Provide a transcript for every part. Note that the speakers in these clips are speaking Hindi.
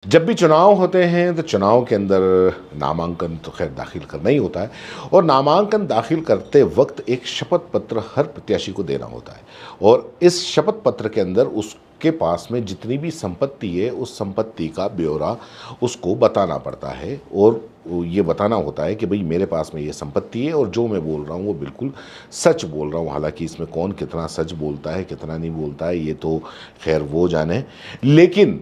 जब भी चुनाव होते हैं तो चुनाव के अंदर नामांकन तो खैर दाखिल करना ही होता है और नामांकन दाखिल करते वक्त एक शपथ पत्र हर प्रत्याशी को देना होता है और इस शपथ पत्र के अंदर उसके पास में जितनी भी संपत्ति है उस संपत्ति का ब्यौरा उसको बताना पड़ता है और ये बताना होता है कि भाई मेरे पास में ये संपत्ति है और जो मैं बोल रहा हूँ वो बिल्कुल सच बोल रहा हूँ। हालांकि इसमें कौन कितना सच बोलता है कितना नहीं बोलता है ये तो खैर वो जाने, लेकिन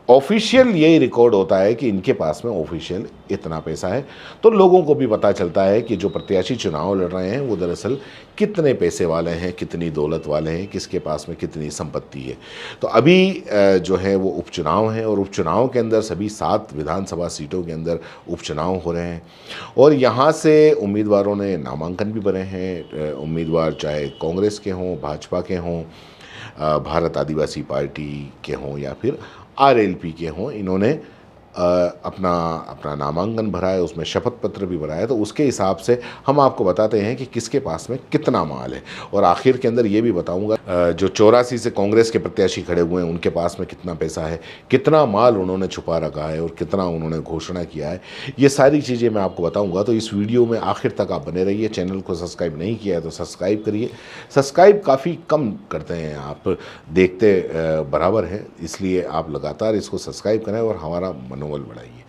ऑफिशियल यही रिकॉर्ड होता है कि इनके पास में ऑफिशियल इतना पैसा है, तो लोगों को भी पता चलता है कि जो प्रत्याशी चुनाव लड़ रहे हैं वो दरअसल कितने पैसे वाले हैं, कितनी दौलत वाले हैं, किसके पास में कितनी संपत्ति है। तो अभी जो है वो उपचुनाव है और उपचुनाव के अंदर सभी 7 विधानसभा सीटों के अंदर उपचुनाव हो रहे हैं और यहाँ से उम्मीदवारों ने नामांकन भी भरे हैं। उम्मीदवार चाहे कांग्रेस के हों, भाजपा के हों, भारत आदिवासी पार्टी के हों या फिर आरएलपी के हों, इन्होंने अपना अपना नामांकन भरा है, उसमें शपथ पत्र भी भरा है। तो उसके हिसाब से हम आपको बताते हैं कि किसके पास में कितना माल है और आखिर के अंदर ये भी बताऊंगा जो 84 से कांग्रेस के प्रत्याशी खड़े हुए हैं उनके पास में कितना पैसा है, कितना माल उन्होंने छुपा रखा है और कितना उन्होंने घोषणा किया है। ये सारी चीज़ें मैं आपको बताऊँगा, तो इस वीडियो में आखिर तक आप बने रहिए। चैनल को सब्सक्राइब नहीं किया है तो सब्सक्राइब करिए। सब्सक्राइब काफ़ी कम करते हैं आप, देखते बराबर है, इसलिए आप लगातार इसको सब्सक्राइब करें और हमारा मनोबल बढ़ाइए।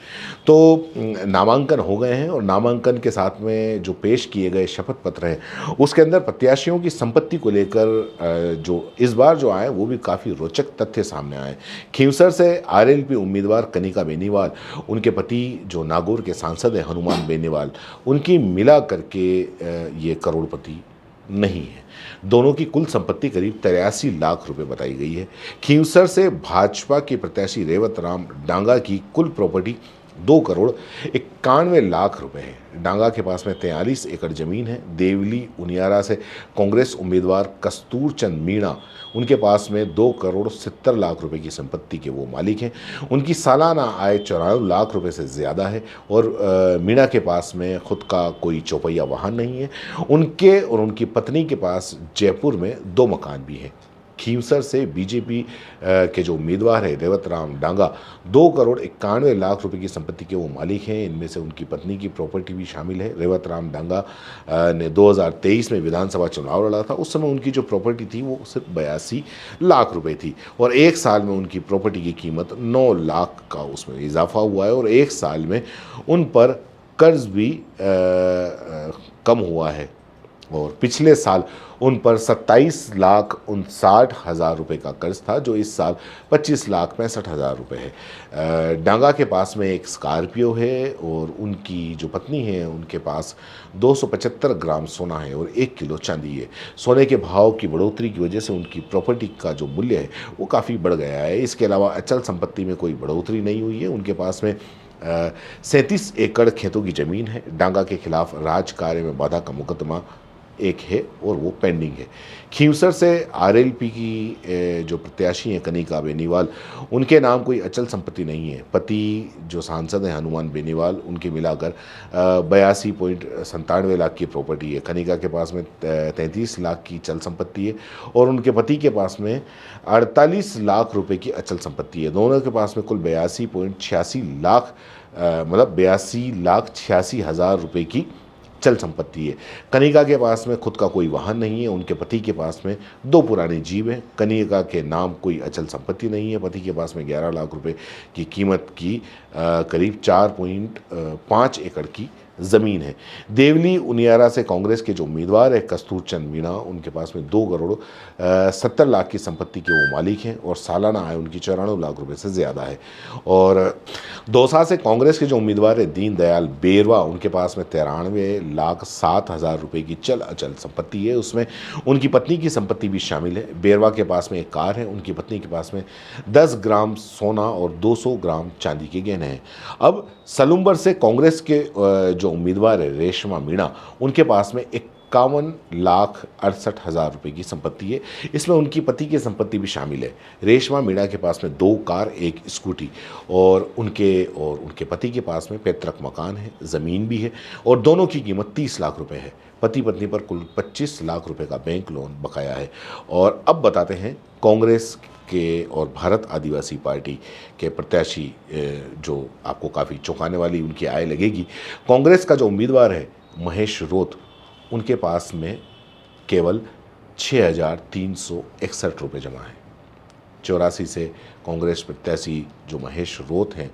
तो नामांकन हो गए हैं और नामांकन के साथ में जो पेश किए गए शपथ पत्र हैं उसके अंदर प्रत्याशियों की संपत्ति को लेकर जो इस बार जो आए वो भी काफ़ी रोचक तथ्य सामने आए। खींवसर से आरएलपी उम्मीदवार कनिका बेनीवाल, उनके पति जो नागौर के सांसद हैं हनुमान बेनीवाल, उनकी मिला करके ये करोड़पति नहीं है। दोनों की कुल संपत्ति करीब 83 लाख रुपए बताई गई है। खींवसर से भाजपा के प्रत्याशी रेवत राम डांगा की कुल प्रॉपर्टी 2 करोड़ 91 लाख रुपए है। डांगा के पास में 43 एकड़ जमीन है। देवली उनियारा से कांग्रेस उम्मीदवार कस्तूर चंद मीणा, उनके पास में 2 करोड़ 70 लाख रुपए की संपत्ति के वो मालिक हैं। उनकी सालाना आय 94 लाख रुपए से ज़्यादा है और मीणा के पास में खुद का कोई चौपहिया वाहन नहीं है। उनके और उनकी पत्नी के पास जयपुर में 2 मकान भी हैं। खींवसर से बीजेपी के जो उम्मीदवार है रेवत राम डांगा 2 करोड़ 91 लाख रुपए की संपत्ति के वो मालिक हैं। इनमें से उनकी पत्नी की प्रॉपर्टी भी शामिल है। रेवत राम डांगा ने 2023 में विधानसभा चुनाव लड़ा था। उस समय उनकी जो प्रॉपर्टी थी वो सिर्फ 82 लाख रुपए थी और एक साल में उनकी प्रॉपर्टी की कीमत 9 लाख का उसमें इजाफा हुआ है और एक साल में उन पर कर्ज भी कम हुआ है और पिछले साल उन पर 27,59,000 रुपये का कर्ज था, जो इस साल 25,65,000 रुपये है। डांगा के पास में एक स्कॉर्पियो है और उनकी जो पत्नी है उनके पास 275 ग्राम सोना है और 1 किलो चांदी है। सोने के भाव की बढ़ोतरी की वजह से उनकी प्रॉपर्टी का जो मूल्य है वो काफ़ी बढ़ गया है। इसके अलावा अचल संपत्ति में कोई बढ़ोतरी नहीं हुई है। उनके पास में 37 एकड़ खेतों की ज़मीन है। डांगा के खिलाफ राज कार्य में बाधा का मुकदमा एक है और वो पेंडिंग है। खींवसर से आरएलपी की जो प्रत्याशी हैं कनिका बेनीवाल, उनके नाम कोई अचल संपत्ति नहीं है। पति जो सांसद हैं हनुमान बेनीवाल, उनके मिलाकर 82.97 लाख की प्रॉपर्टी है। कनिका के पास में 33 लाख की चल संपत्ति है और उनके पति के पास में 48 लाख रुपए की अचल संपत्ति है। दोनों के पास में कुल 82.86 लाख मतलब 82,86,000 रुपये की चल संपत्ति है। कनिका के पास में खुद का कोई वाहन नहीं है। उनके पति के पास में 2 पुराने जीप हैं। कनिका के नाम कोई अचल संपत्ति नहीं है। पति के पास में 11 लाख रुपए की कीमत की करीब 4.5 एकड़ की ज़मीन है। देवली उनियारा से कांग्रेस के जो उम्मीदवार है कस्तूर चंद मीणा, उनके पास में 2 करोड़ 70 लाख की संपत्ति के वो मालिक हैं और सालाना आय उनकी 94 लाख रुपए से ज़्यादा है। और दौसा से कांग्रेस के जो उम्मीदवार है दीनदयाल बेरवा, उनके पास में 93,07,000 रुपये की चल अचल संपत्ति है। उसमें उनकी पत्नी की संपत्ति भी शामिल है। बेरवा के पास में एक कार है। उनकी पत्नी के पास में 10 ग्राम सोना और 200 ग्राम चांदी के गहने हैं। अब सलूम्बर से कांग्रेस के जो उम्मीदवार है रेशमा मीणा, उनके पास में 51,68,000 रुपये की संपत्ति है। इसमें उनकी पति की संपत्ति भी शामिल है। रेशमा मीणा के पास में 2 कार, 1 स्कूटी और उनके पति के पास में पैतृक मकान है, ज़मीन भी है और दोनों की कीमत 30 लाख रुपए है। पति पत्नी पर कुल 25 लाख रुपए का बैंक लोन बकाया है। और अब बताते हैं कांग्रेस के और भारत आदिवासी पार्टी के प्रत्याशी जो आपको काफ़ी चौंकाने वाली उनकी आय लगेगी। कांग्रेस का जो उम्मीदवार है महेश रोत, उनके पास में केवल 6,361 रुपये जमा है। 84 से कांग्रेस प्रत्याशी जो महेश रोत हैं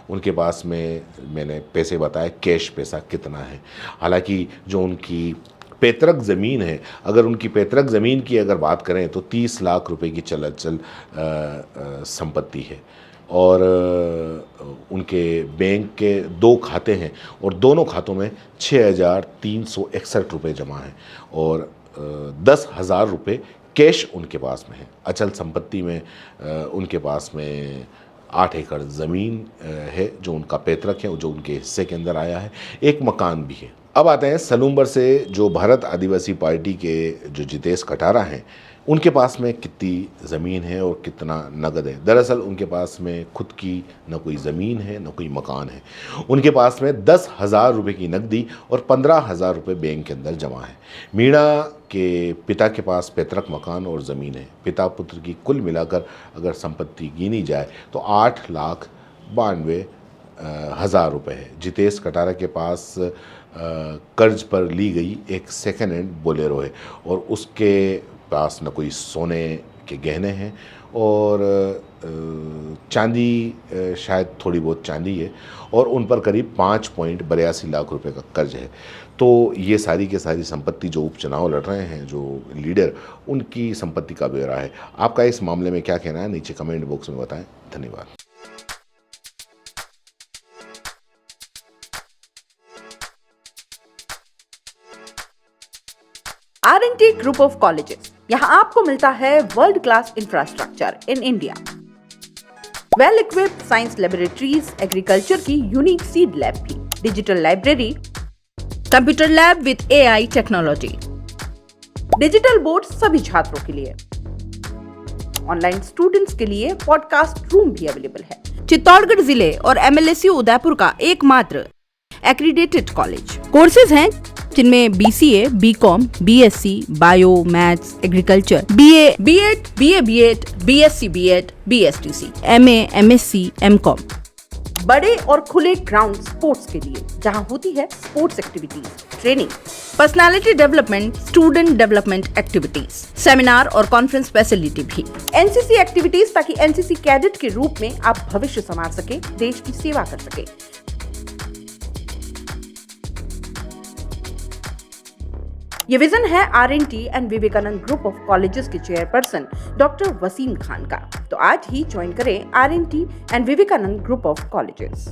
उनके पास में मैंने पैसे बताए, कैश पैसा कितना है। हालांकि जो उनकी पैतृक ज़मीन है, अगर उनकी पैतृक ज़मीन की अगर बात करें तो 30 लाख रुपए की चल संपत्ति है और उनके बैंक के 2 खाते हैं और दोनों खातों में 6,361 रुपये जमा हैं और 10,000 रुपये कैश उनके पास में है। अचल संपत्ति में उनके पास में 8 एकड़ ज़मीन है जो उनका पैतृक है, जो उनके हिस्से के अंदर आया है। एक मकान भी है। अब आते हैं सलूम्बर से जो भारत आदिवासी पार्टी के जो जितेश कटारा हैं, उनके पास में कितनी ज़मीन है और कितना नगद है। दरअसल उनके पास में खुद की न कोई ज़मीन है न कोई मकान है। उनके पास में 10,000 रुपये की नकदी और 15,000 रुपये बैंक के अंदर जमा है। मीणा के पिता के पास पैतृक मकान और ज़मीन है। पिता पुत्र की कुल मिलाकर अगर संपत्ति गिनी जाए तो 8,92,000 रुपये है। जितेश कटारा के पास कर्ज पर ली गई एक सेकेंड हैंड बोलेरो है और उसके पास न कोई सोने के गहने हैं और चांदी, शायद थोड़ी बहुत चांदी है और उन पर करीब 5.82 लाख रुपए का कर्ज है। तो ये सारी के सारी संपत्ति जो उपचुनाव लड़ रहे हैं जो लीडर, उनकी संपत्ति का ब्यौरा है। आपका इस मामले में क्या कहना है, नीचे कमेंट बॉक्स में बताएं। धन्यवाद। R&T ग्रुप ऑफ कॉलेजेस, यहाँ आपको मिलता है world class infrastructure in India, well equipped science laboratories, agriculture की यूनिक सीड लैब भी, digital library, computer lab with AI technology, digital board सभी छात्रों के लिए, ऑनलाइन स्टूडेंट्स के लिए पॉडकास्ट रूम भी अवेलेबल है। चित्तौड़गढ़ जिले और MLSU उदयपुर का एकमात्र एक्रीडेटेड कॉलेज। कोर्सेज हैं जिनमें BCA, BCom, BSc, bio, maths, agriculture, BA, B.Ed, BA, B.Ed, BSc, B.Ed, BSTC, MA, MSc, MCom। बड़े और खुले ग्राउंड स्पोर्ट्स के लिए जहां होती है sports activities, training, personality development, student development activities, seminar और कॉन्फ्रेंस फैसिलिटी भी, NCC एक्टिविटीज ताकि NCC कैडेट के रूप में आप भविष्य संवार सके, देश की सेवा कर सके। ये विजन है R&T and Vivekananda group of colleges के चेयरपर्सन डॉक्टर वसीम खान का। तो आज ही ज्वाइन करें R&T and Vivekananda group of colleges.